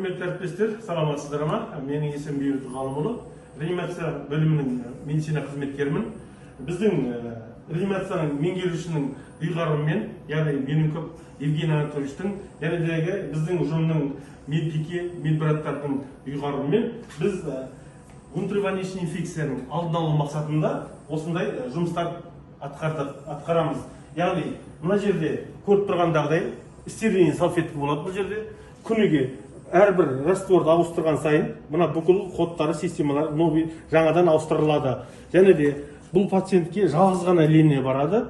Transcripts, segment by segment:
Құрметті әріптестер, саламатсыздар ма? Менің есімім Бейбіт Ғалымұлы, реанимация бөлімінің медицина қызметкерімін. Біздің реанимацияның меңгерушісінің ұйғарымымен, яғни менің көп Евгений Анатольевичтің, және біздің ұжымның медбраттардың ұйғарымымен біз внутривенечный инфекцияның алдын алу мақсатында осындай жұмыстар атқарамыз. Яғни мына жерде көріп тұрғандағыдай стерильный салфетка болады. Бұл жерде күніге әрбір растворды ауыстырған сайын мына бүкіл кодтары, системалар жаңадан ауыстырылады. Және де бұл пациентке жалғыз ғана линия барады.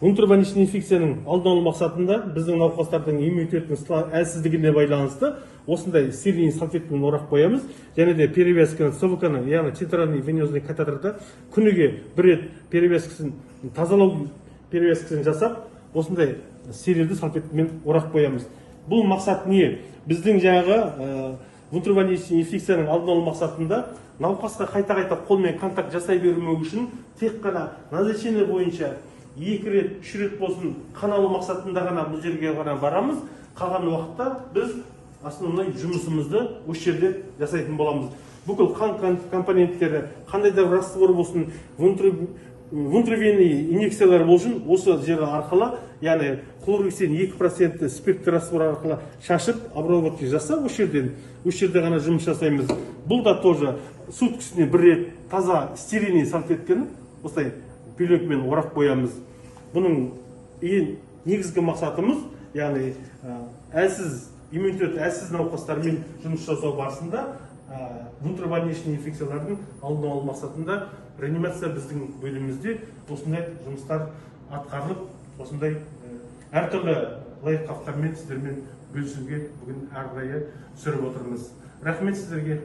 Внутривенечный инфекцияның алдын алу мақсатында біздің науқастардың иммунитетінің әлсіздігіне байланысты осындай стерильный салфеткамен орап қоямыз. Және де перевязканы, ЦВК-ны, яғни центральный венозный катетерді күніге бір рет перевязкасын, тазалау перевязкасын жасап, осындай стерильді салфеткамен орап қоямыз. Бұл мақсат не? Біздің жаңағы внутривенечный инфекцияның алдын алу мақсатында науқасқа қайта-қайта қолмен контакт жасай бермеу үшін тек қана назначение бойынша 2 рет, 3 рет болсын қан алу мақсатында ғана бұл жерге ғана барамыз. Қалған уақытта біз основной жұмысымызды осы жерде жасайтын боламыз. Бүкіл қан компоненттері, қандай да раствор болсын, внутривенный инъекциялар болсын, осы жері арқылы, яғни хлоргексидин 2% спиртті раствор арқылы шашып, обработка жасап, осы жерде ғана жұмыс жасаймыз. Бұл да тоже суткасына бір рет таза стерильный салфетканы осылай пеленкамен орап қоямыз. Бұның ең негізгі мақсатымыз, яғни иммунитет әлсіз науқастармен жұмыс жасау барысында внутривенечный инфекциялардың алдын алу мақсатында реанимация біздің бөлімімізде осындай жұмыстар атқарылып, осындай әртүрлі лайфхактармен сіздермен бөлісуге бүгін әрдайым түсіріп отырмыз. Рахмет сіздерге.